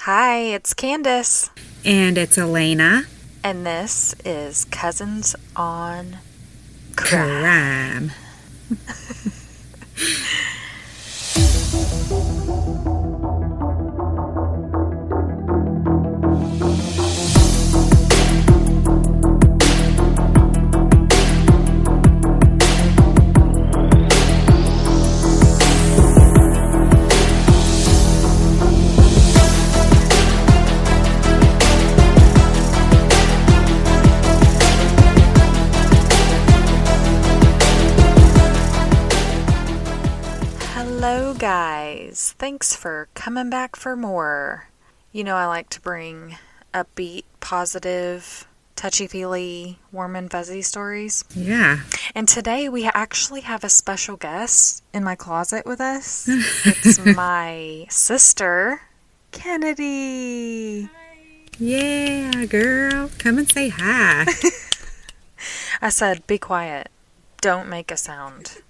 Hi, it's Candace. And it's Elena. And this is Cousins on Crime. Hello, guys. Thanks for coming back for more. You know, I like to bring upbeat, positive, touchy-feely, warm and fuzzy stories. Yeah. And today we actually have a special guest in my closet with us. It's my sister, Kennedy. Yeah, girl. Come and say hi. I said, be quiet. Don't make a sound.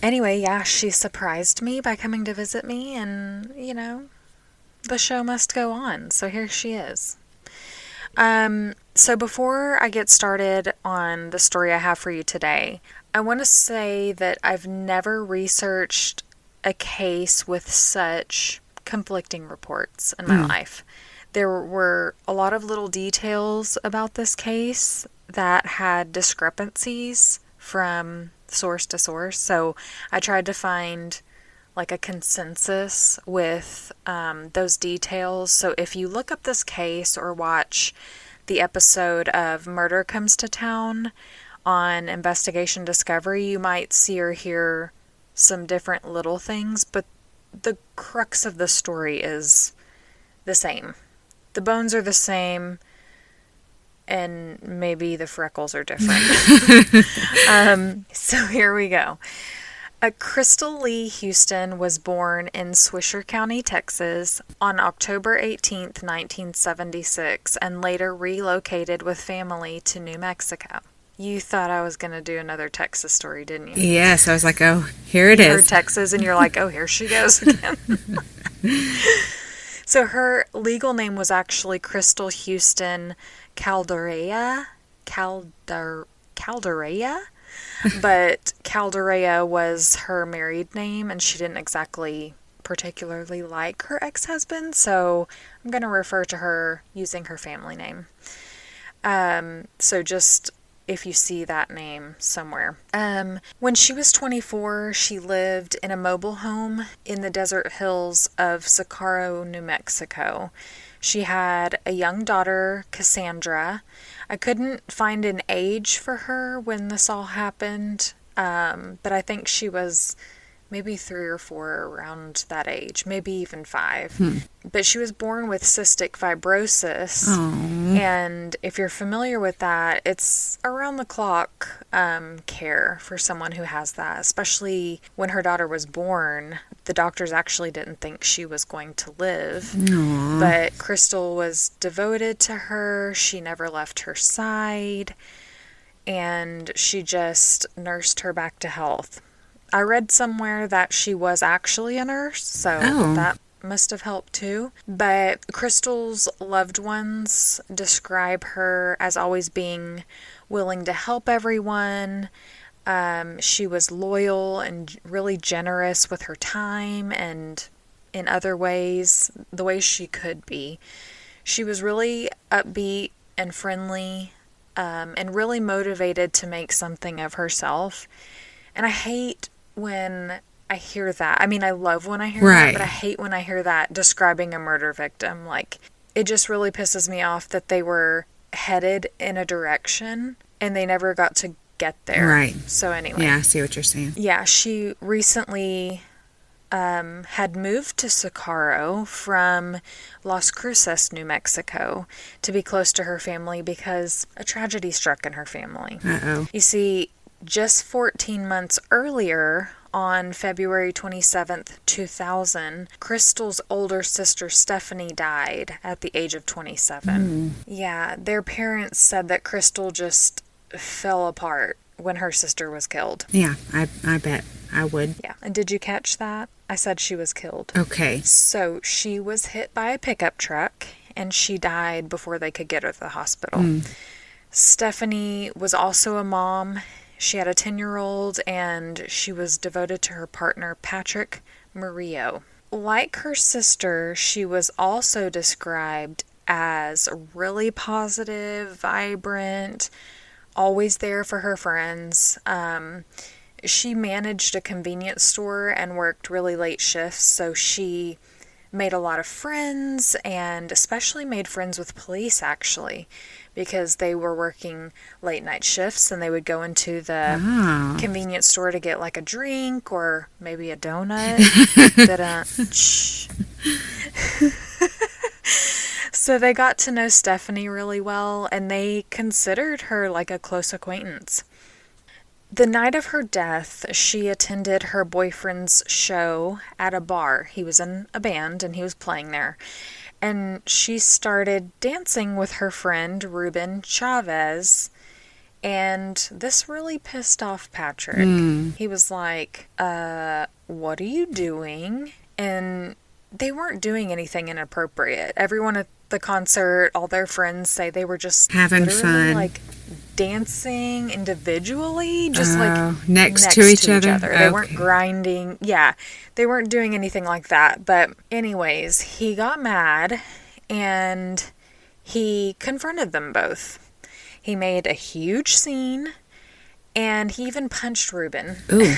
Anyway, yeah, she surprised me by coming to visit me, and, you know, the show must go on. So here she is. So before I get started on the story I have for you today, I want to say that I've never researched a case with such conflicting reports in my life. There were a lot of little details about this case that had discrepancies from source to source. So I tried to find like a consensus with those details. So if you look up this case or watch the episode of Murder Comes to Town on Investigation Discovery, you might see or hear some different little things, but the crux of the story is the same. The bones are the same, and maybe the freckles are different. So here we go. Crystal Lee Houston was born in Swisher County, Texas on October 18th, 1976, and later relocated with family to New Mexico. You thought I was going to do another Texas story, didn't you? Yes, I was like, oh, here it You is. heard Texas, and you're like, oh, here she goes again. So her legal name was actually Crystal Houston Calderea, but Calderea was her married name, and she didn't exactly particularly like her ex-husband, so I'm going to refer to her using her family name. So just if you see that name somewhere. When she was 24, she lived in a mobile home in the desert hills of Socorro, New Mexico. She had a young daughter, Cassandra. I couldn't find an age for her when this all happened, but I think she was maybe 3 or 4 around that age, maybe even 5. But she was born with cystic fibrosis, and if you're familiar with that, it's around-the-clock care for someone who has that, especially when her daughter was born. The doctors actually didn't think she was going to live, but Crystal was devoted to her. She never left her side, and she just nursed her back to health. I read somewhere that she was actually a nurse, so that must have helped too. But Crystal's loved ones describe her as always being willing to help everyone. She was loyal and really generous with her time and in other ways, the ways she could be. She was really upbeat and friendly, and really motivated to make something of herself. And I hate when I hear that. I mean, I love when I hear that, but I hate when I hear that describing a murder victim. Like, it just really pisses me off that they were headed in a direction and they never got to get there. Right. So anyway. Yeah, I see what you're saying. Yeah, she recently had moved to Socorro from Las Cruces, New Mexico, to be close to her family because a tragedy struck in her family. Uh-oh. You see, just 14 months earlier, on February 27th, 2000, Crystal's older sister Stephanie died at the age of 27. Yeah, their parents said that Crystal just fell apart when her sister was killed. Yeah, I bet I would. Yeah, and did you catch that? I said she was killed. Okay. So she was hit by a pickup truck and she died before they could get her to the hospital. Stephanie was also a mom. She had a 10-year-old and she was devoted to her partner, Patrick Murillo. Like her sister, she was also described as really positive, vibrant, always there for her friends. She managed a convenience store and worked really late shifts, so she made a lot of friends and especially made friends with police, actually, because they were working late night shifts and they would go into the convenience store to get like a drink or maybe a donut. Shh. So they got to know Stephanie really well and they considered her like a close acquaintance. The night of her death, she attended her boyfriend's show at a bar. He was in a band and he was playing there. And she started dancing with her friend, Ruben Chavez. And this really pissed off Patrick. He was like, what are you doing? And they weren't doing anything inappropriate. Everyone at the concert, all their friends say they were just having fun. Like dancing individually, just like next to each other. Okay. They weren't grinding. Yeah, they weren't doing anything like that. But anyways, he got mad and he confronted them both. He made a huge scene and he even punched Ruben.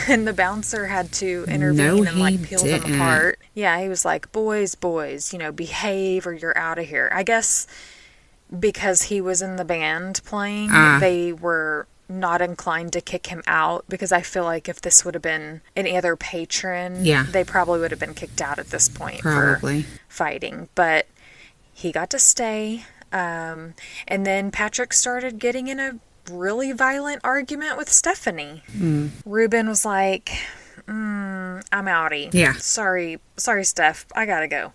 And the bouncer had to intervene and like peel them apart. Yeah, he was like, boys, behave or you're out of here. I guess because he was in the band playing, they were not inclined to kick him out, because I feel like if this would have been any other patron, they probably would have been kicked out at this point for fighting. But he got to stay. And then Patrick started getting in a really violent argument with Stephanie. Ruben was like, I'm outie. Yeah. Sorry, Steph, I gotta go.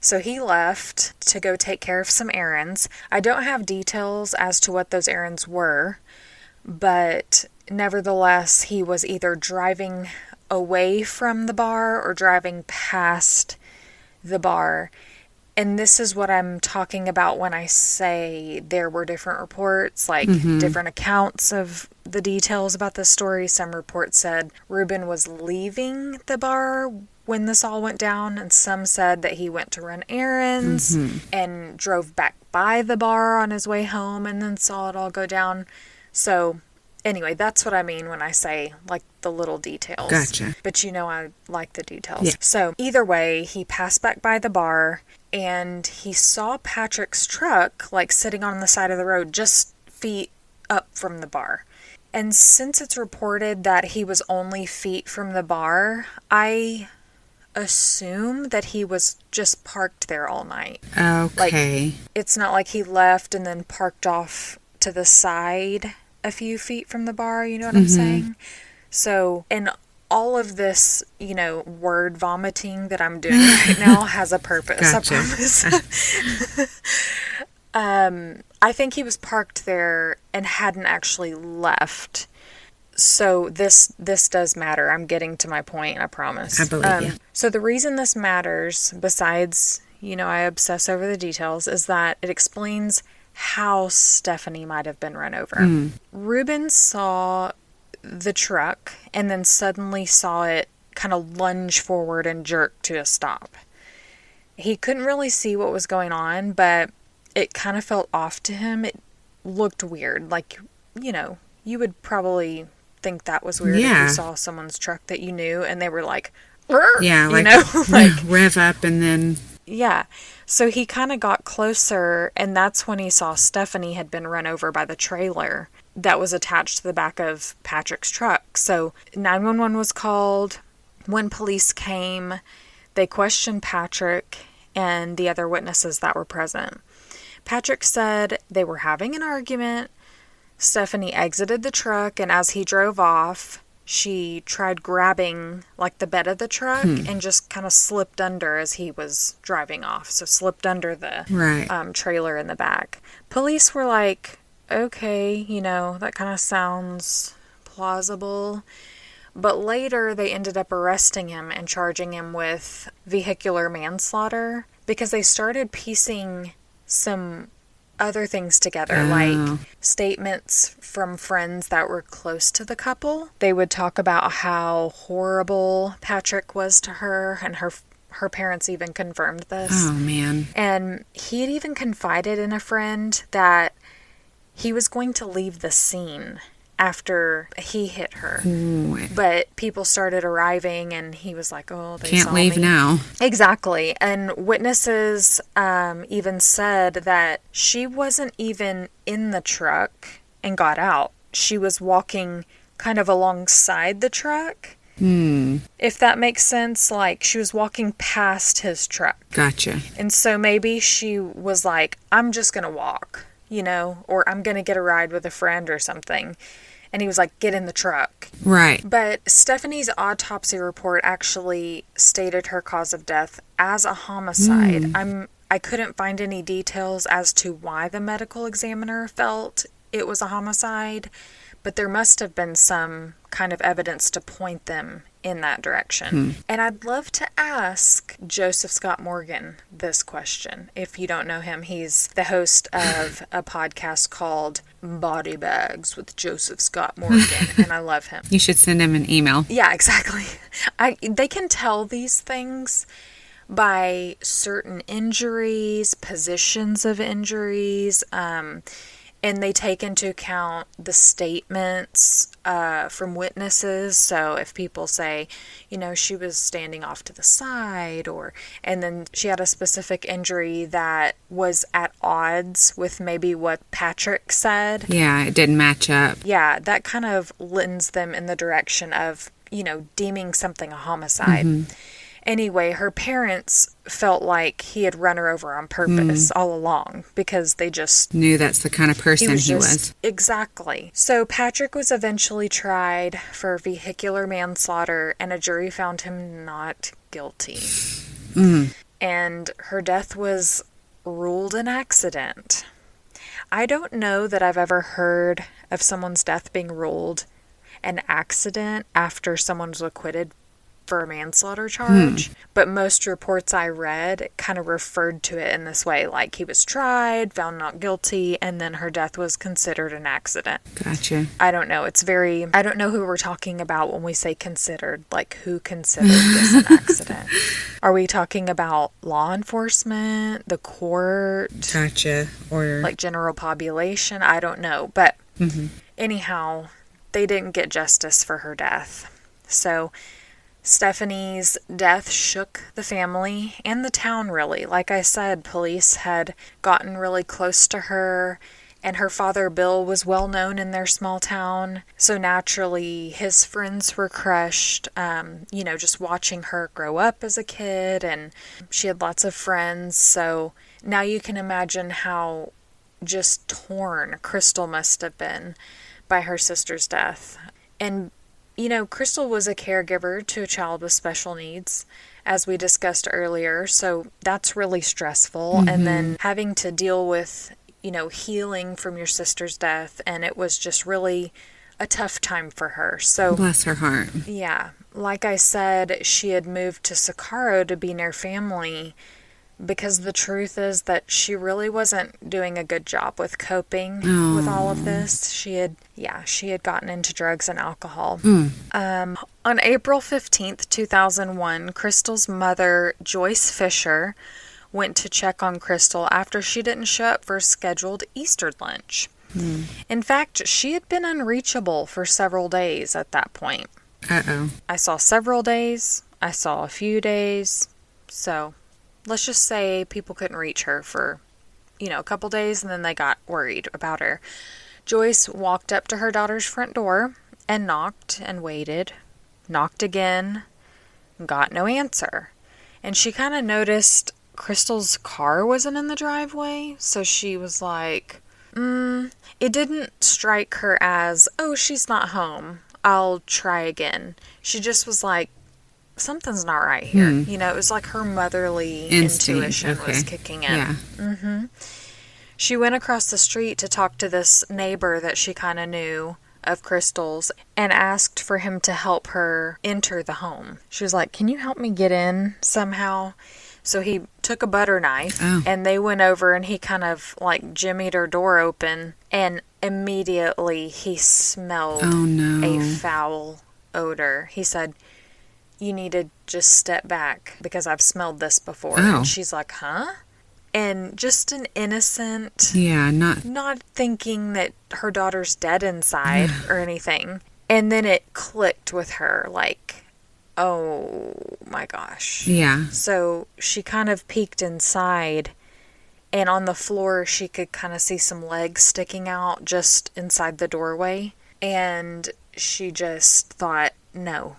So he left to go take care of some errands. I don't have details as to what those errands were, but nevertheless, he was either driving away from the bar or driving past the bar. And this is what I'm talking about when I say there were different reports, like different accounts of the details about this story. Some reports said Ruben was leaving the bar when this all went down, and some said that he went to run errands and drove back by the bar on his way home and then saw it all go down. So anyway, that's what I mean when I say like the little details. Gotcha. But I like the details. Yeah. So either way, he passed back by the bar and he saw Patrick's truck like sitting on the side of the road just feet up from the bar. And since it's reported that he was only feet from the bar, I assume that he was just parked there all night. Okay. Like, it's not like he left and then parked off to the side a few feet from the bar, you know what I'm saying? So, and all of this, word vomiting that I'm doing right now has a purpose, Gotcha. I promise. I think he was parked there and hadn't actually left. So this does matter. I'm getting to my point, I promise. I believe you. So the reason this matters, besides, I obsess over the details, is that it explains how Stephanie might have been run over. Ruben saw the truck and then suddenly saw it kind of lunge forward and jerk to a stop. He couldn't really see what was going on, but it kind of felt off to him. It looked weird. Like, you would probably think that was weird if you saw someone's truck that you knew and they were like, like rev up and then so he kind of got closer, and that's when he saw Stephanie had been run over by the trailer that was attached to the back of Patrick's truck. So 911 was called. When police came, they questioned Patrick and the other witnesses that were present. Patrick said they were having an argument. Stephanie exited the truck, and as he drove off, she tried grabbing like the bed of the truck and just kind of slipped under as he was driving off. So slipped under the trailer in the back. Police were like, okay, that kind of sounds plausible. But later they ended up arresting him and charging him with vehicular manslaughter because they started piecing some other things together, like statements from friends that were close to the couple. They would talk about how horrible Patrick was to her, and her parents even confirmed this. Oh, man. And he had even confided in a friend that he was going to leave the scene after he hit her. Ooh. But people started arriving, and he was like, oh, they Can't saw leave me. now. Exactly. And witnesses even said that she wasn't even in the truck and got out. She was walking kind of alongside the truck. If that makes sense. Like, she was walking past his truck. Gotcha. And so maybe she was like, I'm just going to walk, or I'm going to get a ride with a friend or something. And he was like, get in the truck. Right. But Stephanie's autopsy report actually stated her cause of death as a homicide. I couldn't find any details as to why the medical examiner felt it was a homicide, but there must have been some kind of evidence to point them in that direction. And I'd love to ask Joseph Scott Morgan this question. If you don't know him, he's the host of a podcast called Body Bags with Joseph Scott Morgan, and I love him. You should send him an email. Yeah, exactly. They can tell these things by certain injuries, positions of injuries, and they take into account the statements from witnesses. So if people say, she was standing off to the side, and then she had a specific injury that was at odds with maybe what Patrick said. Yeah, it didn't match up. Yeah, that kind of lends them in the direction of, deeming something a homicide. Anyway, her parents felt like he had run her over on purpose all along because they just knew that's the kind of person he was. Exactly. So Patrick was eventually tried for vehicular manslaughter, and a jury found him not guilty. And her death was ruled an accident. I don't know that I've ever heard of someone's death being ruled an accident after someone was acquitted for a manslaughter charge, but most reports I read kind of referred to it in this way, like he was tried, found not guilty, and then her death was considered an accident. Gotcha. I don't know. I don't know who we're talking about when we say considered, like who considered this an accident. Are we talking about law enforcement, the court? Gotcha. Or like general population? I don't know. But anyhow, they didn't get justice for her death. So Stephanie's death shook the family and the town, really. Like I said, police had gotten really close to her, and her father, Bill, was well known in their small town. So naturally, his friends were crushed, just watching her grow up as a kid, and she had lots of friends. So now you can imagine how just torn Crystal must have been by her sister's death. And Crystal was a caregiver to a child with special needs, as we discussed earlier, so that's really stressful. And then having to deal with, healing from your sister's death, and it was just really a tough time for her. So bless her heart. Yeah. Like I said, she had moved to Socorro to be near family, because the truth is that she really wasn't doing a good job with coping with all of this. She had gotten into drugs and alcohol. On April 15th, 2001, Crystal's mother, Joyce Fisher, went to check on Crystal after she didn't show up for scheduled Easter lunch. In fact, she had been unreachable for several days at that point. I saw several days. I saw a few days. So let's just say people couldn't reach her for, a couple days, and then they got worried about her. Joyce walked up to her daughter's front door and knocked and waited, knocked again, got no answer. And she kind of noticed Crystal's car wasn't in the driveway, so she was like, it didn't strike her as, oh, she's not home, I'll try again. She just was like, something's not right here. It was like her motherly intuition was kicking in. Yeah. She went across the street to talk to this neighbor that she kind of knew of Crystal's and asked for him to help her enter the home. She was like, "Can you help me get in somehow?" So he took a butter knife and they went over and he kind of like jimmied her door open, and immediately he smelled a foul odor. He said, "You need to just step back because I've smelled this before." And she's like, "Huh?" And just an innocent, not thinking that her daughter's dead inside or anything. And then it clicked with her, like, oh my gosh. Yeah. So she kind of peeked inside, and on the floor she could kind of see some legs sticking out just inside the doorway. And she just thought, no,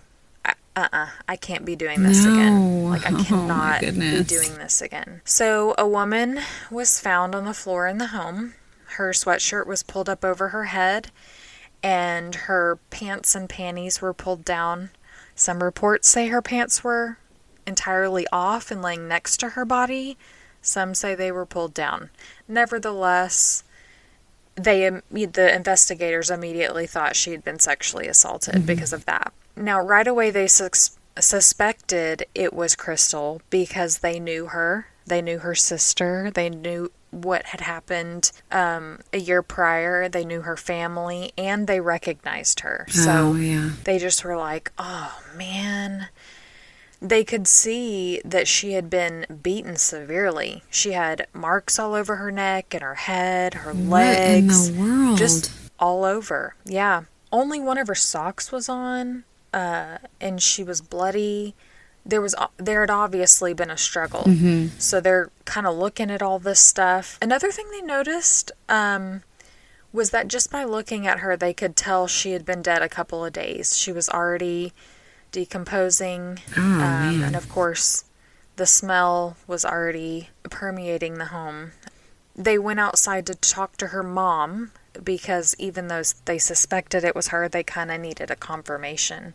I can't be doing this again. Like, I cannot be doing this again. So a woman was found on the floor in the home. Her sweatshirt was pulled up over her head, and her pants and panties were pulled down. Some reports say her pants were entirely off and laying next to her body. Some say they were pulled down. Nevertheless, the investigators immediately thought she had been sexually assaulted because of that. Now, right away, they suspected it was Crystal because they knew her. They knew her sister. They knew what had happened a year prior. They knew her family, and they recognized her. So they just were like, oh, man. They could see that she had been beaten severely. She had marks all over her neck and her head, her legs. What in the world? Just all over. Yeah. Only one of her socks was on, and she was bloody. There had obviously been a struggle. Mm-hmm. So they're kind of looking at all this stuff. Another thing they noticed was that just by looking at her, they could tell she had been dead a couple of days. She was already decomposing. And of course, the smell was already permeating the home. They went outside to talk to her mom because even though they suspected it was her, they kind of needed a confirmation.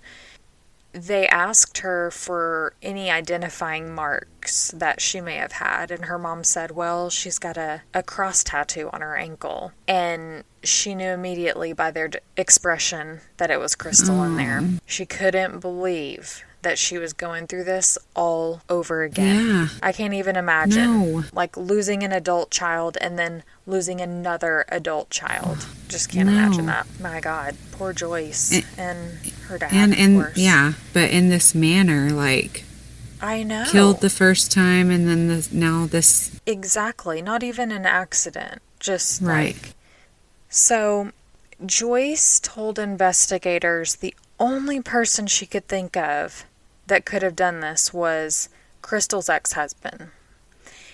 They asked her for any identifying marks that she may have had, and her mom said, well, she's got a cross tattoo on her ankle. And she knew immediately by their expression that it was Crystal in there. She couldn't believe that she was going through this all over again. Yeah. I can't even imagine. Like losing an adult child and then losing another adult child. Just can't imagine that. My God. Poor Joyce and her dad, of course. Yeah, but in this manner, like... I know. Killed the first time and then now this... Exactly. Not even an accident. Just like... So, Joyce told investigators the only person she could think of that could have done this was Crystal's ex-husband.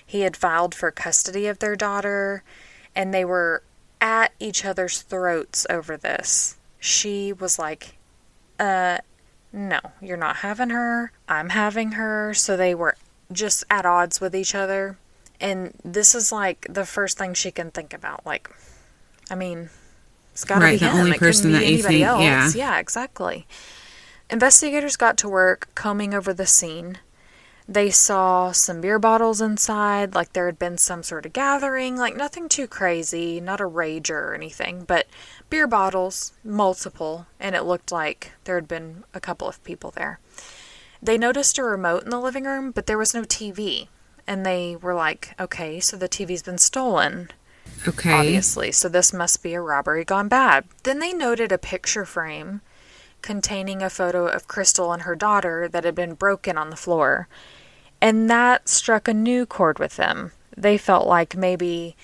He had filed for custody of their daughter, and they were at each other's throats over this. She was like, no, you're not having her. I'm having her. So they were just at odds with each other. And this is like the first thing she can think about. Like, I mean, it's got to be him. The only person that you think, else. Yeah, exactly. Investigators got to work combing over the scene. They saw some beer bottles inside, like there had been some sort of gathering, like nothing too crazy, not a rager or anything, but beer bottles, multiple, and it looked like there had been a couple of people there. They noticed a remote in the living room, but there was no TV. And they were like, okay, so the TV's been stolen. Okay. Obviously, so this must be a robbery gone bad. Then they noted a picture frame containing a photo of Crystal and her daughter that had been broken on the floor. And that struck a new chord with them. They felt like maybe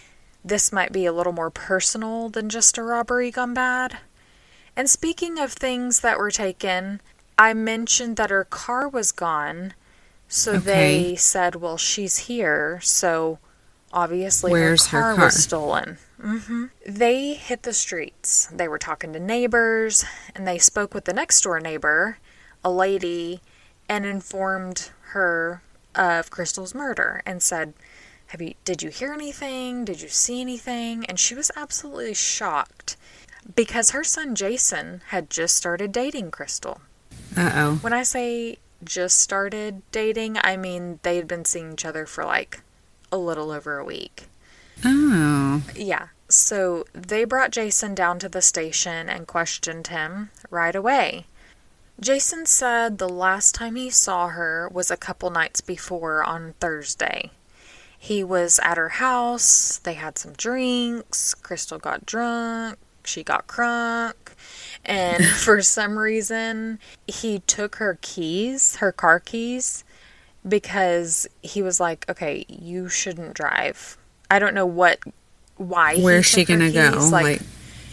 this might be a little more personal than just a robbery gone bad. And speaking of things that were taken, I mentioned that her car was gone. So they said, well, she's here, so obviously her car was stolen. Mm-hmm. They hit the streets. They were talking to neighbors, and they spoke with the next door neighbor, a lady, and informed her of Crystal's murder and said, did you hear anything? Did you see anything? And she was absolutely shocked because her son Jason had just started dating Crystal. Uh-oh. When I say just started dating, I mean they had been seeing each other for like a little over a week. Oh. Yeah. So they brought Jason down to the station and questioned him right away. Jason said the last time he saw her was a couple nights before on Thursday. He was at her house, they had some drinks, Crystal got drunk, she got crunk, and for some reason he took her keys, her car keys, because he was like, okay, you shouldn't drive. I don't know why he Where's she took her gonna go? keys. Like,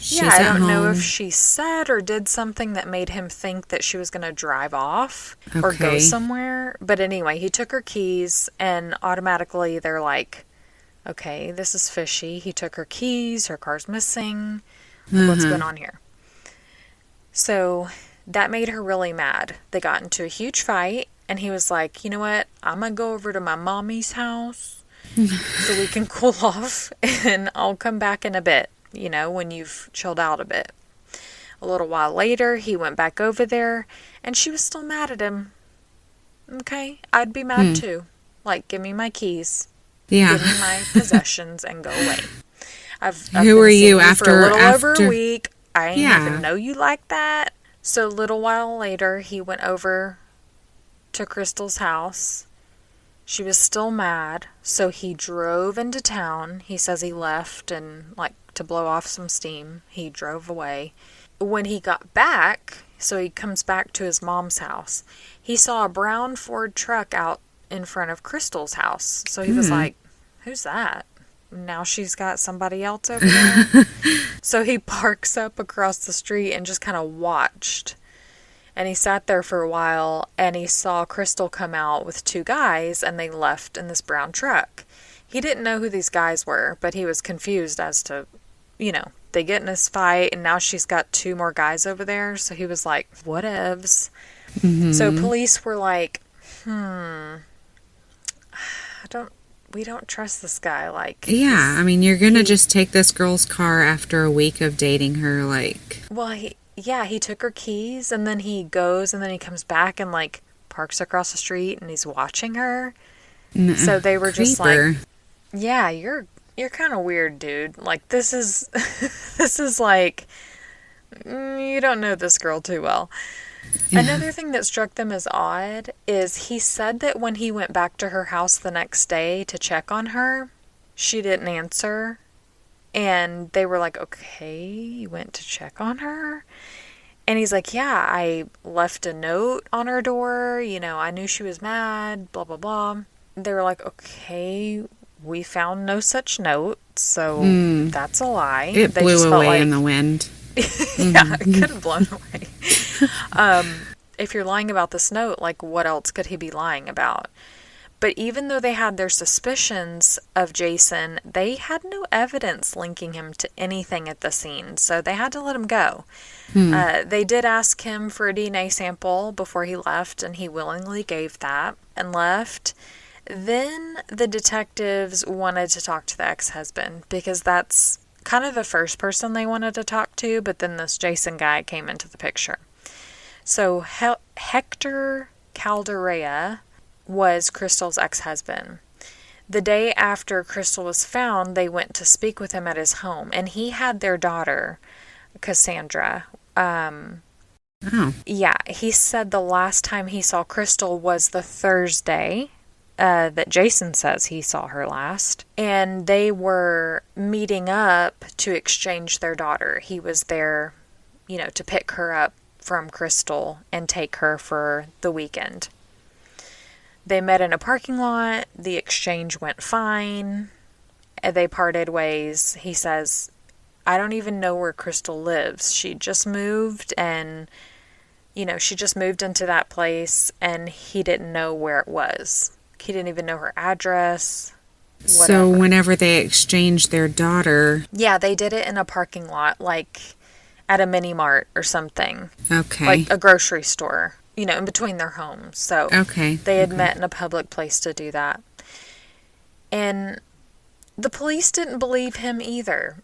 She's yeah, I at don't know if home. she said or did something that made him think that she was going to drive off or go Okay. somewhere. But anyway, he took her keys and automatically they're like, okay, this is fishy. He took her keys, her car's missing. Like, what's Uh-huh. going on here? So that made her really mad. They got into a huge fight and he was like, you know what? I'm going to go over to my mommy's house so we can cool off and I'll come back in a bit, when you've chilled out a bit. A little while later, he went back over there and she was still mad at him. Okay, I'd be mad too. Like, give me my keys, Yeah. give me my possessions, and go away. I've Who are been seeing you you for a after little over a after week. I ain't even Yeah. know you like that. So a little while later, he went over to Crystal's house. She was still mad, so he drove into town. He says he left and, like, to blow off some steam. He drove away. When he got back, so he comes back to his mom's house, he saw a brown Ford truck out in front of Crystal's house. So he was like, who's that? Now she's got somebody else over there. So he parks up across the street and just kind of watched. And he sat there for a while and he saw Crystal come out with two guys and they left in this brown truck. He didn't know who these guys were, but he was confused as to, they get in this fight and now she's got two more guys over there. So he was like, whatevs. So police were like, we don't trust this guy. Like, Yeah, I mean, you're gonna just take this girl's car after a week of dating her, like... well, he took her keys and then he goes and then he comes back and like parks across the street and he's watching her. So they were just creeper. like, yeah, you're kind of weird, dude. Like, this is this is like, you don't know this girl too well. Yeah. Another thing that struck them as odd is he said that when he went back to her house the next day to check on her, she didn't answer. And they were like, okay, you went to check on her? And he's like, yeah, I left a note on her door. I knew she was mad, blah, blah, blah. They were like, okay, we found no such note, so that's a lie. It They blew just felt away like, in the wind. yeah, it could have blown away. If you're lying about this note, like, what else could he be lying about? But even though they had their suspicions of Jason, they had no evidence linking him to anything at the scene, so they had to let him go. They did ask him for a DNA sample before he left, and he willingly gave that and left. Then the detectives wanted to talk to the ex-husband, because that's kind of the first person they wanted to talk to, but then this Jason guy came into the picture. So Hector Calderea was Crystal's ex-husband. The day after Crystal was found, they went to speak with him at his home, and he had their daughter, Cassandra. Oh. Yeah, he said the last time he saw Crystal was the Thursday that Jason says he saw her last, and they were meeting up to exchange their daughter. He was there, to pick her up from Crystal and take her for the weekend. They met in a parking lot. The exchange went fine. They parted ways. He says, I don't even know where Crystal lives. She just moved and, she just moved into that place and he didn't know where it was. He didn't even know her address. So Whatever. whenever they exchanged their daughter... Yeah, they did it in a parking lot, like at a mini mart or something. Okay. Like a grocery store. In between their homes. So Okay. they had met in a public place to do that. And the police didn't believe him either.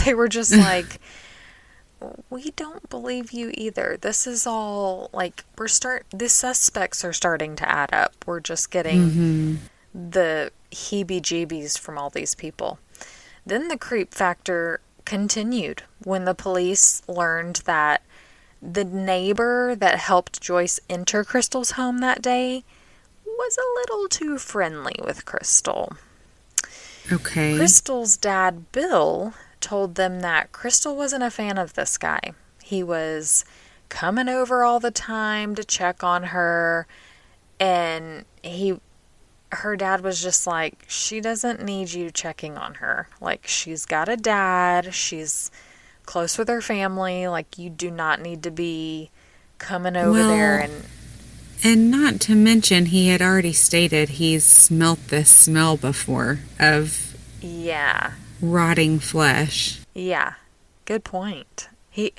They were just like, we don't believe you either. This is all like, the suspects are starting to add up. We're just getting the heebie-jeebies from all these people. Then the creep factor continued when the police learned that the neighbor that helped Joyce enter Crystal's home that day was a little too friendly with Crystal. Okay. Crystal's dad, Bill, told them that Crystal wasn't a fan of this guy. He was coming over all the time to check on her, and her dad was just like, she doesn't need you checking on her. Like, she's got a dad, she's close with her family, like, you do not need to be coming over there. Well, and not to mention, he had already stated he's smelt this smell before of Yeah, rotting flesh. yeah, good point. He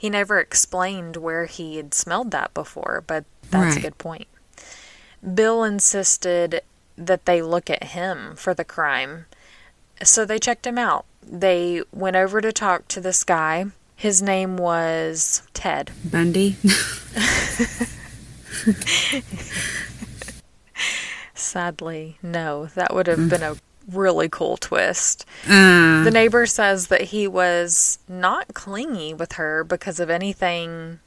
never explained where he had smelled that before, but that's a Right. good point. Bill insisted that they look at him for the crime, so they checked him out. They went over to talk to this guy. His name was Ted. Bundy? Sadly, no. That would have been a really cool twist. Uh, The neighbor says that he was not clingy with her because of anything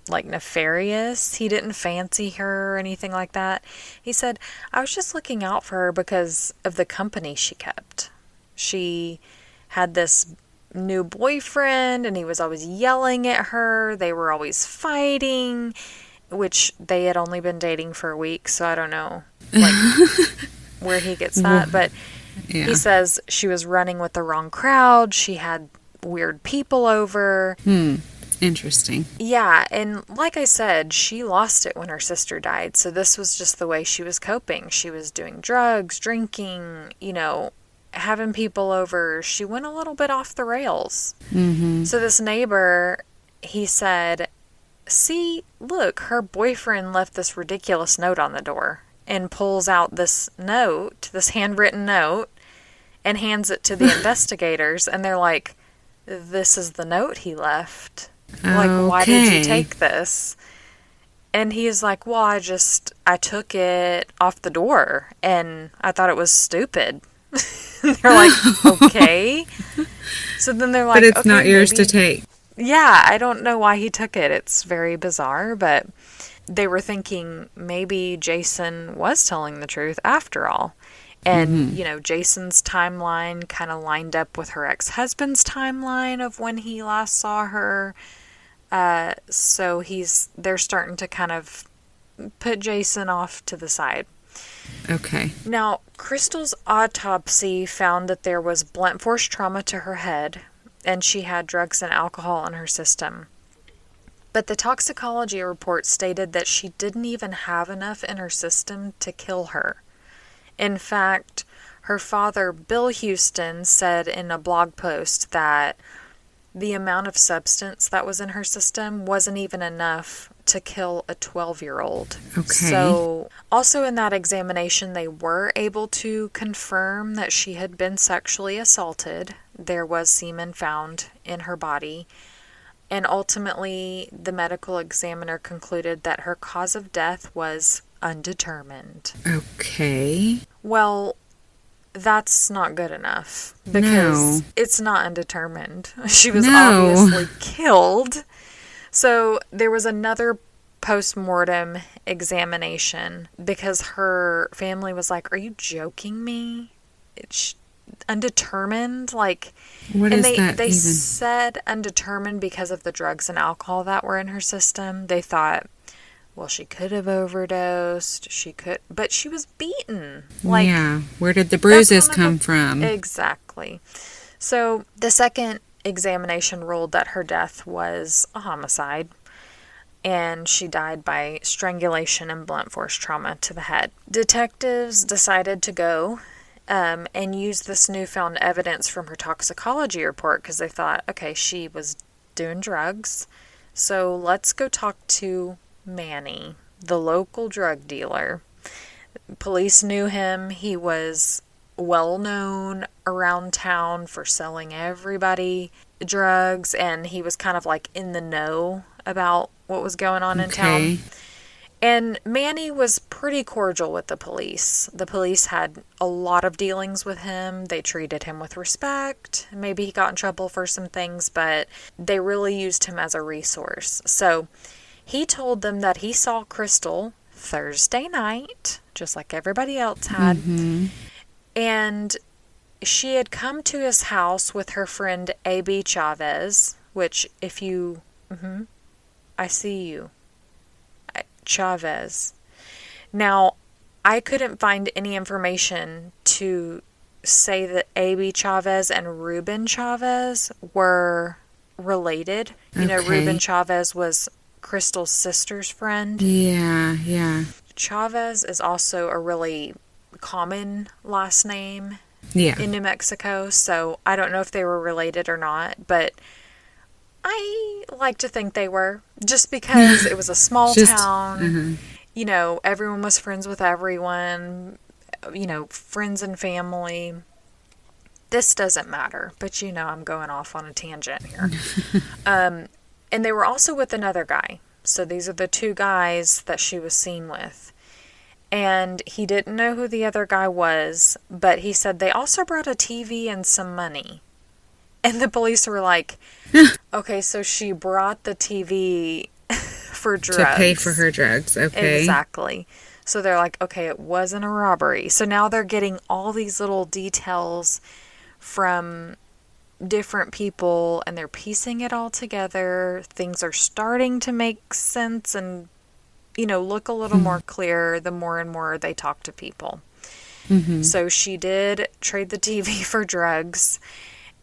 like nefarious. He didn't fancy her or anything like that. He said, I was just looking out for her because of the company she kept. She had this new boyfriend and he was always yelling at her. They were always fighting, which they had only been dating for a week, so I don't know like where he gets that, but yeah. he says she was running with the wrong crowd. She had weird people over. Interesting. Yeah, and like I said, she lost it when her sister died, so this was just the way she was coping. She was doing drugs, drinking, having people over. She went a little bit off the rails. Mm-hmm. So this neighbor, he said, see, look, her boyfriend left this ridiculous note on the door, and pulls out this note, this handwritten note, and hands it to the investigators, and they're like, this is the note he left. Like, why did you take this? And he's like, well, I took it off the door, and I thought it was stupid. They're like, okay. So then they're like, But it's okay, not yours maybe. to take. Yeah, I don't know why he took it. It's very bizarre, but they were thinking maybe Jason was telling the truth after all. And, Jason's timeline kind of lined up with her ex-husband's timeline of when he last saw her. So they're starting to kind of put Jason off to the side. Okay. Now, Crystal's autopsy found that there was blunt force trauma to her head, and she had drugs and alcohol in her system. But the toxicology report stated that she didn't even have enough in her system to kill her. In fact, her father, Bill Houston, said in a blog post that the amount of substance that was in her system wasn't even enough to kill a 12-year-old. Okay. So, also in that examination, they were able to confirm that she had been sexually assaulted. There was semen found in her body. And ultimately, the medical examiner concluded that her cause of death was undetermined. Okay. Well, that's not good enough because it's not undetermined. She was obviously killed. So there was another post-mortem examination because her family was like, are you joking me? It's undetermined? Like, What and is that they even? said undetermined because of the drugs and alcohol that were in her system. They thought, well, she could have overdosed. But she was beaten. Like, yeah. Where did the bruises that's come from? Exactly. So the second examination ruled that her death was a homicide, and she died by strangulation and blunt force trauma to the head. Detectives decided to go and use this newfound evidence from her toxicology report because they thought, okay, she was doing drugs, so let's go talk to Manny, the local drug dealer. Police knew him. He was well known around town for selling everybody drugs, and he was kind of like in the know about what was going on in town. And Manny was pretty cordial with the police. The police had a lot of dealings with him. They treated him with respect. Maybe he got in trouble for some things, but they really used him as a resource. So he told them that he saw Crystal Thursday night, just like everybody else had. Mm-hmm. And she had come to his house with her friend A.B. Chavez, which if you... I see you. Chavez. Now, I couldn't find any information to say that A.B. Chavez and Ruben Chavez were related. You know, Ruben Chavez was Crystal's sister's friend. Yeah. Chavez is also a really common last name in New Mexico, so I don't know if they were related or not, but I like to think they were, just because it was a small town. You know, everyone was friends with everyone, you know, friends and family. This doesn't matter, but you know, I'm going off on a tangent here. And they were also with another guy. So these are the two guys that she was seen with. And he didn't know who the other guy was, but he said they also brought a TV and some money. And the police were like, okay, so she brought the TV for drugs. To pay for her drugs, okay. Exactly. So they're like, okay, it wasn't a robbery. So now they're getting all these little details from different people, and they're piecing it all together. Things are starting to make sense and, you know, look a little more clear the more and more they talk to people. So she did trade the TV for drugs.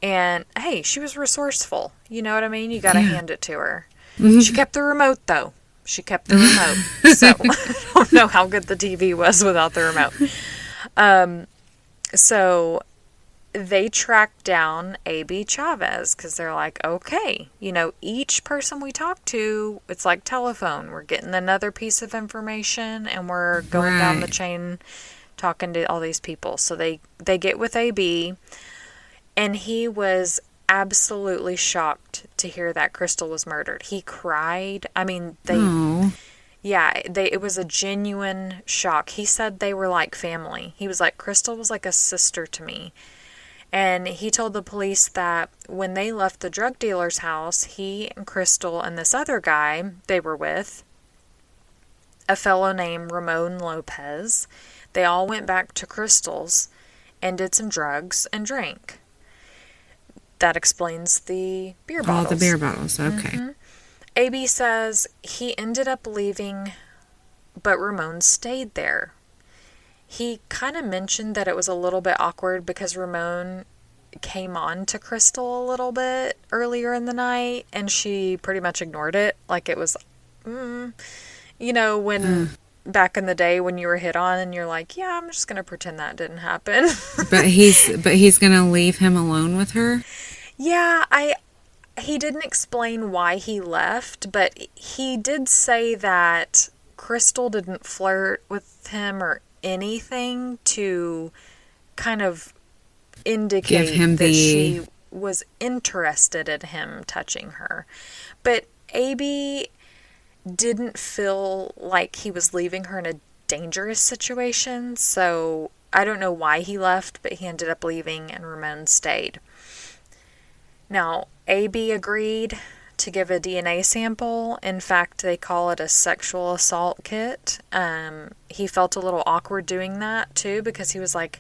And, hey, she was resourceful. You know what I mean? You got to hand it to her. She kept the remote, though. She kept the remote. So, I don't know how good the TV was without the remote. So, they tracked down A.B. Chavez because they're like, okay, you know, each person we talk to, it's like telephone. We're getting another piece of information, and we're going down the chain talking to all these people. So, they get with A.B., and he was absolutely shocked to hear that Crystal was murdered. He cried. I mean, it was a genuine shock. He said they were like family. He was like, Crystal was like a sister to me. And he told the police that when they left the drug dealer's house, he and Crystal and this other guy they were with, a fellow named Ramon Lopez, they all went back to Crystal's and did some drugs and drank. That explains the beer bottles. All the beer bottles, okay. A.B. says he ended up leaving, but Ramon stayed there. He kind of mentioned that it was a little bit awkward because Ramon came on to Crystal a little bit earlier in the night, and she pretty much ignored it. Like it was, you know, when back in the day when you were hit on and you're like, yeah, I'm just going to pretend that didn't happen. But he's going to leave him alone with her? Yeah, he didn't explain why he left, but he did say that Crystal didn't flirt with him or anything to kind of indicate that she was interested in him touching her. But A.B. didn't feel like he was leaving her in a dangerous situation, so I don't know why he left, but he ended up leaving and Ramon stayed. Now, A.B. agreed to give a DNA sample. In fact, they call it a sexual assault kit. He felt a little awkward doing that, too, because he was like,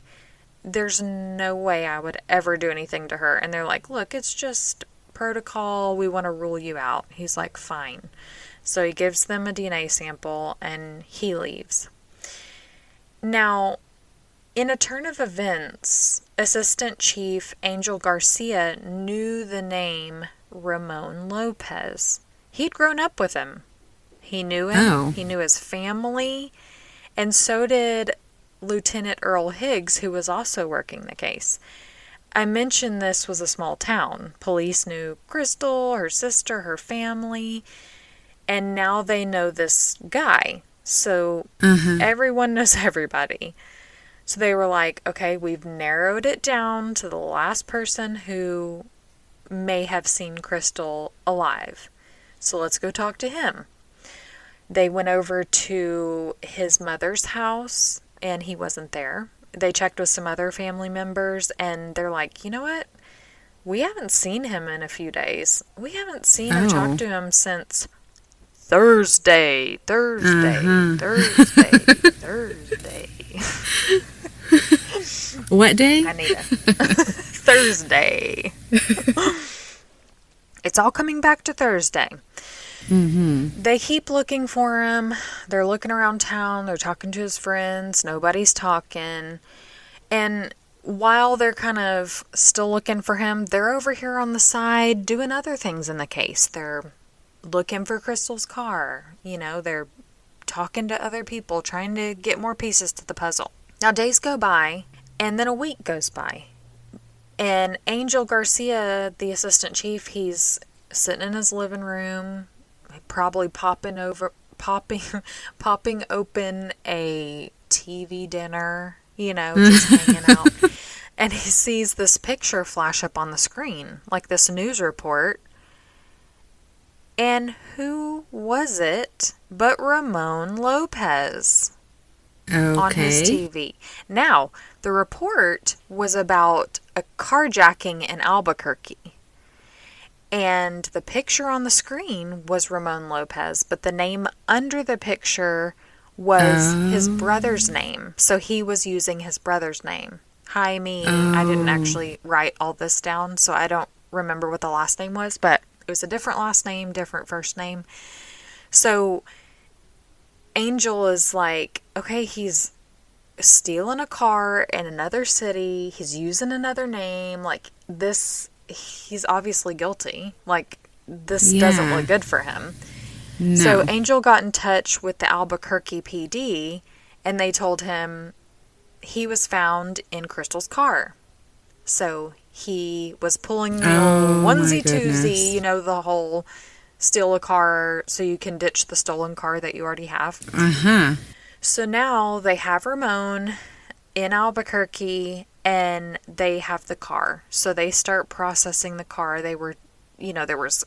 there's no way I would ever do anything to her. And they're like, look, it's just protocol. We want to rule you out. He's like, fine. So he gives them a DNA sample, and he leaves. Now, in a turn of events, Assistant Chief Angel Garcia knew the name Ramon Lopez. He'd grown up with him. He knew him. Oh. He knew his family. And so did Lieutenant Earl Higgs, who was also working the case. I mentioned this was a small town. Police knew Crystal, her sister, her family. And now they know this guy. So everyone knows everybody. So they were like, okay, we've narrowed it down to the last person who may have seen Crystal alive. So let's go talk to him. They went over to his mother's house, and he wasn't there. They checked with some other family members, and they're like, you know what? We haven't seen him in a few days. We haven't seen or talked Oh. to him since Thursday, Thursday, Uh-huh. Thursday, Thursday. What day? I need it. Thursday. It's all coming back to Thursday. Mm-hmm. They keep looking for him. They're looking around town. They're talking to his friends. Nobody's talking. And while they're kind of still looking for him, they're over here on the side doing other things in the case. They're looking for Crystal's car. You know, they're talking to other people, trying to get more pieces to the puzzle. Now, days go by, and then a week goes by. And Angel Garcia, the assistant chief, he's sitting in his living room, probably popping open a TV dinner, you know, just hanging out. And he sees this picture flash up on the screen, like this news report. And who was it but Ramon Lopez on his Okay. TV? Now, the report was about a carjacking in Albuquerque. And the picture on the screen was Ramon Lopez, but the name under the picture was his brother's name. So he was using his brother's name. Hi, me. I didn't actually write all this down, so I don't remember what the last name was, but it was a different last name, different first name. So Angel is like, okay, he's stealing a car in another city. He's using another name. Like, this, he's obviously guilty. Like, this doesn't Yeah. look good for him. No. So Angel got in touch with the Albuquerque PD, and they told him he was found in Crystal's car. So he was pulling the old my onesie goodness. twosie, you know, the whole steal a car so you can ditch the stolen car that you already have. Uh-huh. So now they have Ramon in Albuquerque, and they have the car. So they start processing the car. They were, you know, there was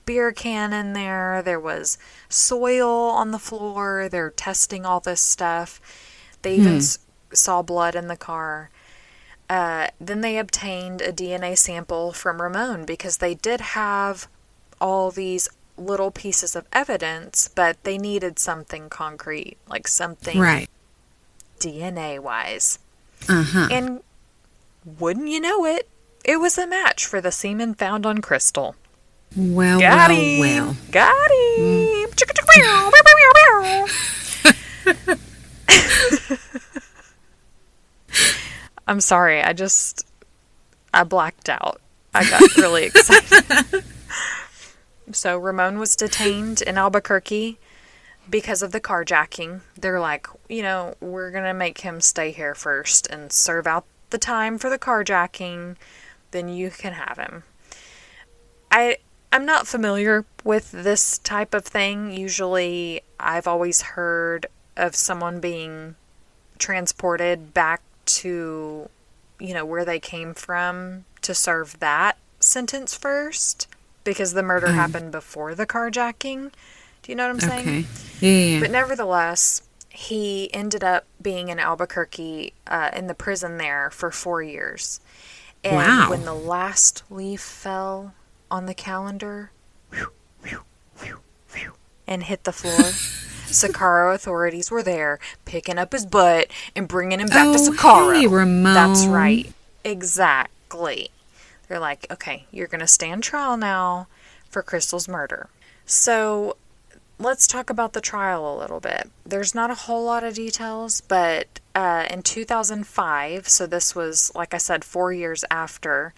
beer can in there. There was soil on the floor. They're testing all this stuff. They even saw blood in the car. Then they obtained a DNA sample from Ramon because they did have all these little pieces of evidence, but they needed something concrete, like something Right. DNA wise. Uh-huh. And wouldn't you know it, it was a match for the semen found on Crystal. Well, Got well, him! well. Got him! I'm sorry, I blacked out. I got really excited. So Ramon was detained in Albuquerque because of the carjacking. They're like, you know, we're going to make him stay here first and serve out the time for the carjacking. Then you can have him. I'm not familiar with this type of thing. Usually I've always heard of someone being transported back to, you know, where they came from to serve that sentence first because the murder happened before the carjacking. Do you know what I'm saying? Okay. Yeah. But nevertheless, he ended up being in Albuquerque in the prison there for 4 years. And Wow. when the last leaf fell on the calendar and hit the floor, Sakaro authorities were there picking up his butt and bringing him back to Sakaro. Hey, Ramon. That's right. Exactly. They're like, okay, you're going to stand trial now for Crystal's murder. So let's talk about the trial a little bit. There's not a whole lot of details, but in 2005, so this was, like I said, 4 years after,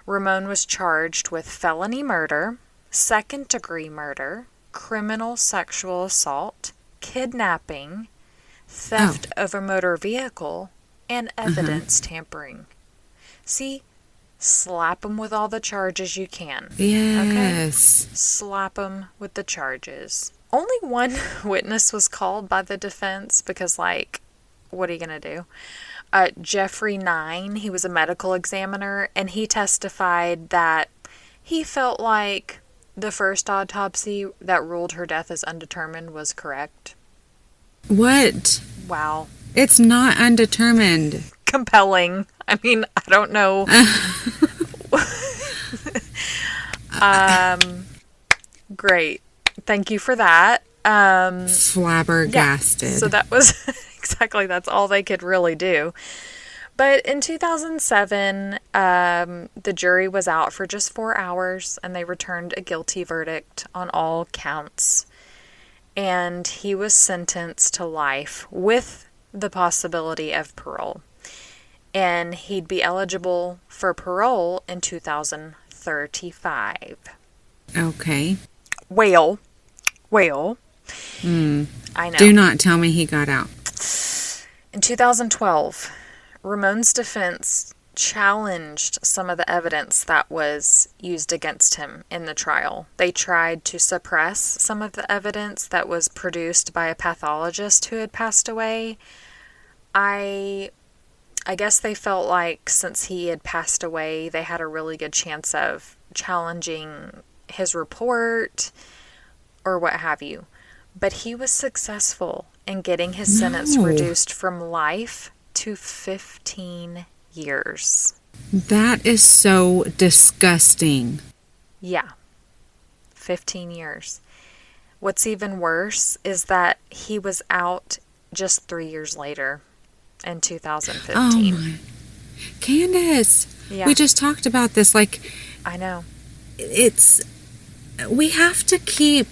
Ramon was charged with felony murder, second-degree murder, criminal sexual assault, kidnapping, theft of a motor vehicle, and evidence tampering. See? Slap them with all the charges you can. Yes. Slap them with the charges. Only one witness was called by the defense because, like, what are you going to do? Jeffrey Nine, he was a medical examiner, and he testified that he felt like The first autopsy that ruled her death as undetermined was correct. What? Wow. It's not undetermined. Compelling. I mean, I don't know. Great. Thank you for that. Yeah. So Flabbergasted. that was exactly, that's all they could really do. But in 2007, the jury was out for just 4 hours and they returned a guilty verdict on all counts. And he was sentenced to life with the possibility of parole. And he'd be eligible for parole in 2035. Okay. Well, Hmm. I know. Do not tell me he got out. In 2012, Ramon's defense challenged some of the evidence that was used against him in the trial. They tried to suppress some of the evidence that was produced by a pathologist who had passed away. I guess they felt like since he had passed away, they had a really good chance of challenging his report or what have you. But he was successful in getting his sentence No. reduced from life to 15 years. That is so disgusting. Yeah, 15 years. What's even worse is that he was out just 3 years later in 2015. Oh my. Candace, Yeah. we just talked about this. Like, I know. we have to keep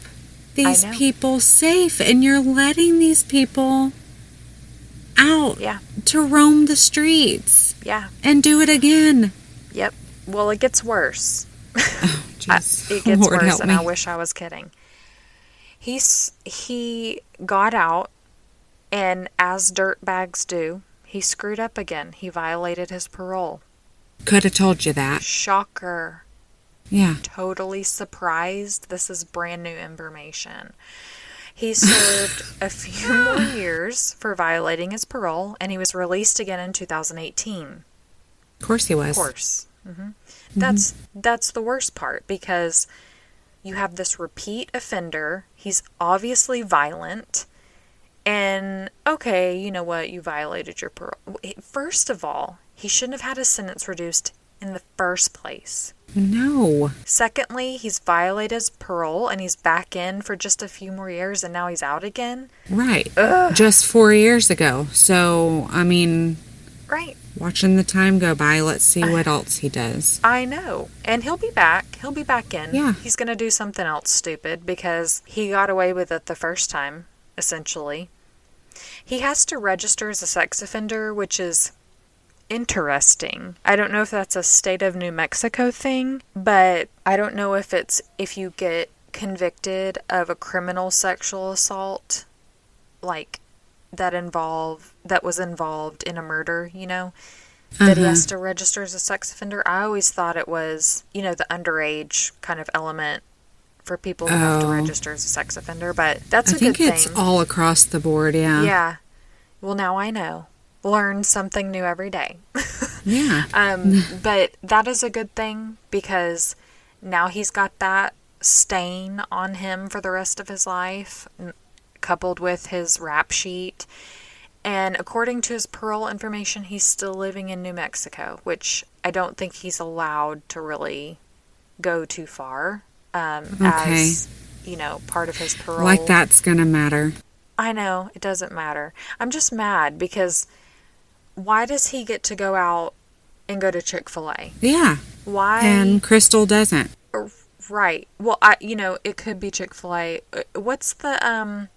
these I know. people safe, and you're letting these people out Yeah. to roam the streets Yeah. and do it again. Yep. Well, it gets worse. Oh, jeez. It gets Lord worse, help and me. I wish I was kidding. He got out, and as dirtbags do, he screwed up again. He violated his parole. Could have told you that. Shocker. Yeah. Totally surprised. This is brand new information. He served a few more years for violating his parole, and he was released again in 2018. Of course he was. Of course. That's the worst part, because you have this repeat offender. He's obviously violent. And, okay, you know what? You violated your parole. First of all, he shouldn't have had his sentence reduced in the first place. No. Secondly, he's violated his parole and he's back in for just a few more years and now he's out again. Right. Ugh. Just 4 years ago. So, I mean, Right. watching the time go by, let's see what else he does. I know. And he'll be back. He'll be back in. Yeah. He's going to do something else stupid because he got away with it the first time, essentially. He has to register as a sex offender, which is interesting. I don't know if that's a state of New Mexico thing, but I don't know if it's if you get convicted of a criminal sexual assault, like that was involved in a murder, that he has to register as a sex offender. I always thought it was, the underage kind of element for people who have to register as a sex offender, but that's a good thing. I think it's all across the board, yeah. Yeah. Well, now I know. Learn something new every day. Yeah. But that is a good thing because now he's got that stain on him for the rest of his life, coupled with his rap sheet. And according to his parole information, he's still living in New Mexico, which I don't think he's allowed to really go too far as, part of his parole. Like that's going to matter. I know, it doesn't matter. I'm just mad because why does he get to go out and go to Chick-fil-A? Yeah. Why? And Crystal doesn't. Right. Well, it could be Chick-fil-A. What's the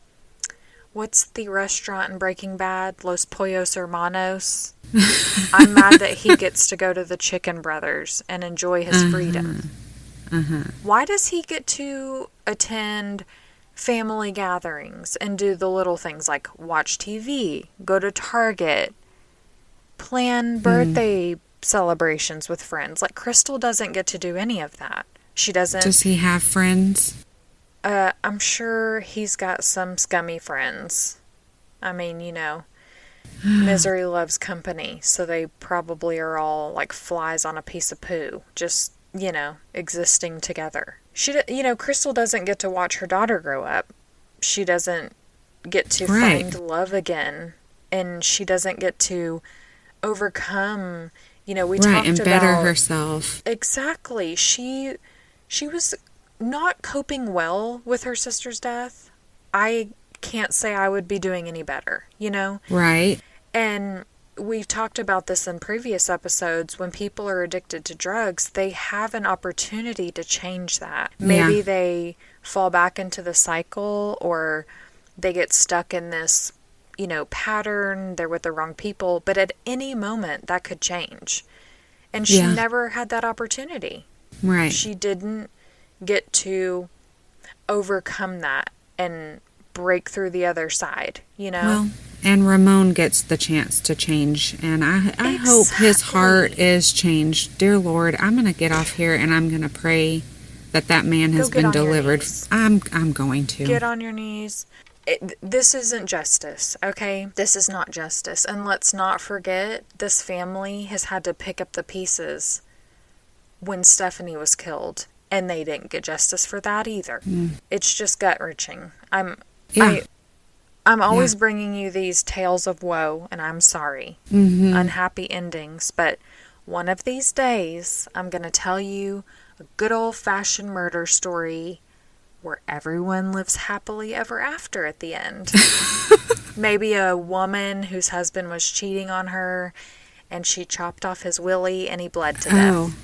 restaurant in Breaking Bad? Los Pollos Hermanos. I'm mad that he gets to go to the Chicken Brothers and enjoy his freedom. Why does he get to attend family gatherings and do the little things like watch TV, go to Target, plan birthday celebrations with friends? Like Crystal doesn't get to do any of that. She doesn't. Does he have friends? I'm sure he's got some scummy friends. I mean, misery loves company, so they probably are all like flies on a piece of poo, just, existing together. Crystal doesn't get to watch her daughter grow up. She doesn't get to Right. find love again, and she doesn't get to overcome. We Right, talked and better about herself. exactly. She was not coping well with her sister's death. I can't say I would be doing any better. Right. And we've talked about this in previous episodes. When people are addicted to drugs, they have an opportunity to change that. Yeah. Maybe they fall back into the cycle, or they get stuck in this, pattern. They're with the wrong people. But at any moment, that could change. And she Yeah. never had that opportunity. Right. She didn't get to overcome that and break through the other side. Well, and Ramon gets the chance to change, and I hope his heart Exactly. is changed. Dear Lord, I'm going to get off here and I'm going to pray that man has Go get been on your delivered. knees. I'm going to. Get on your knees. This isn't justice, okay? This is not justice. And let's not forget, this family has had to pick up the pieces when Stephanie was killed. And they didn't get justice for that either. It's just gut-wrenching. Yeah. I'm always bringing you these tales of woe, and I'm sorry. Mm-hmm. Unhappy endings. But one of these days, I'm going to tell you a good old-fashioned murder story where everyone lives happily ever after at the end. Maybe a woman whose husband was cheating on her, and she chopped off his willy and he bled to death. Oh.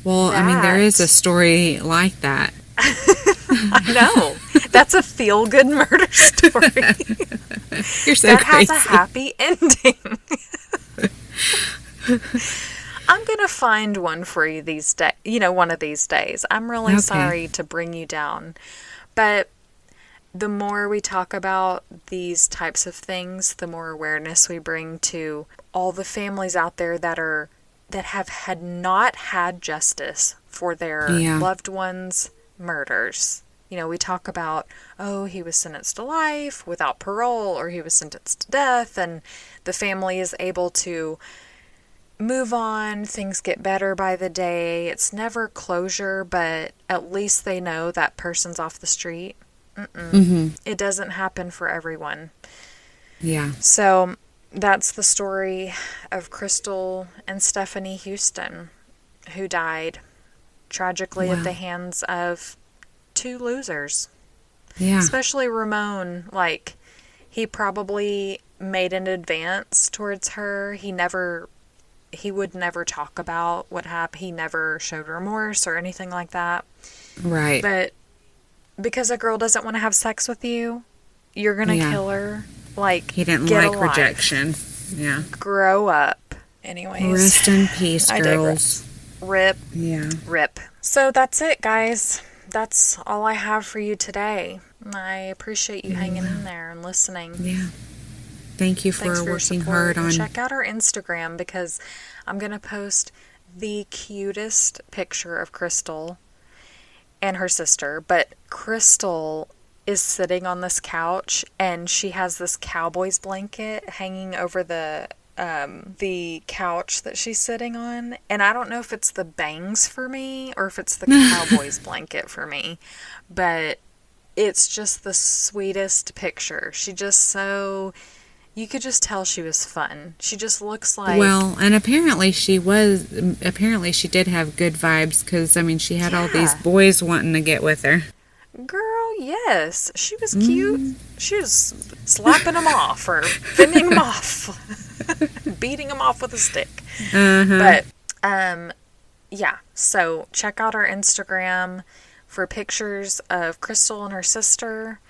Well, I mean, there is a story like that. I know. That's a feel-good murder story. You're so That crazy. has a happy ending. I'm going to find one for you these days, one of these days. I'm really Okay. sorry to bring you down. But the more we talk about these types of things, the more awareness we bring to all the families out there that have had not had justice for their loved ones' murders. We talk about, he was sentenced to life without parole, or he was sentenced to death, and the family is able to move on. Things get better by the day. It's never closure, but at least they know that person's off the street. Mm-hmm. It doesn't happen for everyone. Yeah. So that's the story of Crystal and Stephanie Houston, who died tragically at the hands of two losers. Yeah. Especially Ramon. He probably made an advance towards her. He would never talk about what happened. He never showed remorse or anything like that. Right. But because a girl doesn't want to have sex with you, you're going to kill her. He didn't get like alive. rejection. Yeah. Grow up. Anyways. Rest in peace, I girls. digress. Rip. Yeah. Rip. So that's it, guys. That's all I have for you today. I appreciate you hanging in there and listening. Yeah. Thank you for Thanks for your working support. hard And on. check out our Instagram, because I'm going to post the cutest picture of Crystal and her sister. But Crystal is sitting on this couch, and she has this Cowboys blanket hanging over the couch that she's sitting on. And I don't know if it's the bangs for me or if it's the Cowboys blanket for me, but it's just the sweetest picture. You could just tell she was fun. She just looks like... Well, and apparently she did have good vibes, because, I mean, she had all these boys wanting to get with her. Girl, yes. She was cute. She was slapping them off or fending them off. Beating them off with a stick. Uh-huh. But, yeah. So check out our Instagram for pictures of Crystal and her sister.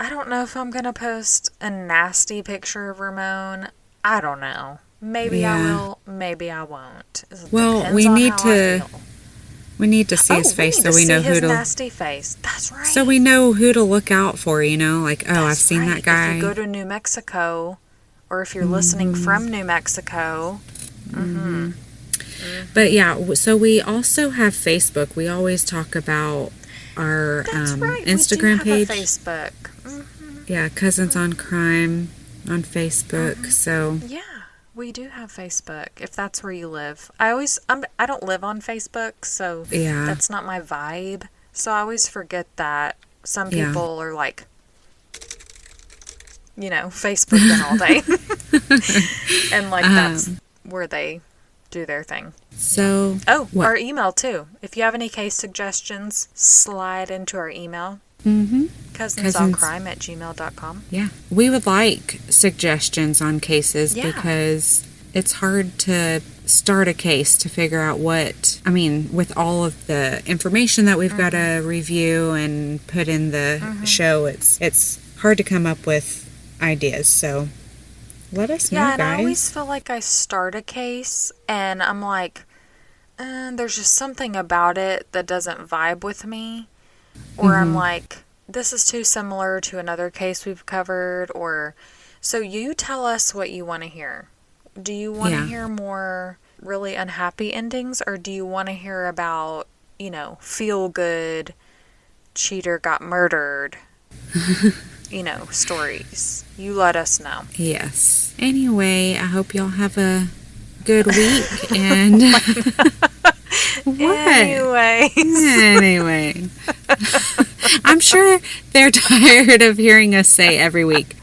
I don't know if I'm going to post a nasty picture of Ramon. I don't know. Maybe I will. Maybe I won't. Well, Depends we on need how I to... feel. We need to see his face so we know who his to... nasty face. That's right. So we know who to look out for, Like, I've seen that guy. If you go to New Mexico, or if you're listening from New Mexico. But yeah, so we also have Facebook. We always talk about our Instagram page. We do have a Facebook. Yeah, Cousins on Crime on Facebook. So yeah, we do have Facebook, if that's where you live. I don't live on Facebook, so yeah, that's not my vibe. So I always forget that some Yeah. people are like, Facebooking all day. And like that's where they do their thing. So, Oh, what? our email too. If you have any case suggestions, slide into our email. Mm-hmm. cousins.crime@gmail.com. Yeah. We would like suggestions on cases Yeah. because it's hard to start a case to figure out with all of the information that we've got to review and put in the show, it's hard to come up with ideas. So let us know, Yeah, and I guys. always feel like I start a case and I'm like, there's just something about it that doesn't vibe with me. Or I'm like, this is too similar to another case we've covered. Or so you tell us what you want to hear. Do you want to hear more really unhappy endings, or do you want to hear about, feel good, cheater got murdered, stories? You let us know. Yes. Anyway, I hope y'all have a good week. And what? Anyway. I'm sure they're tired of hearing us say every week.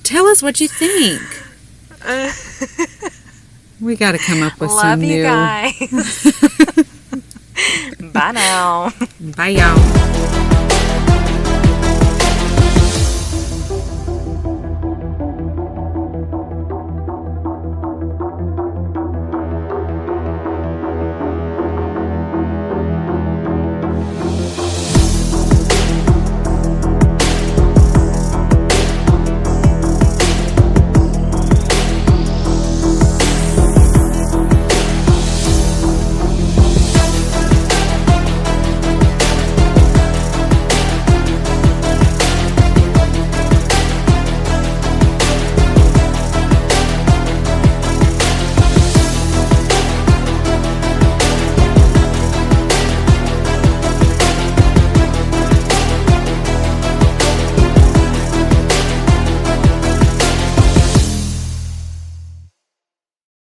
Tell us what you think. We got to come up with some new. Love you guys. Bye now. Bye, y'all.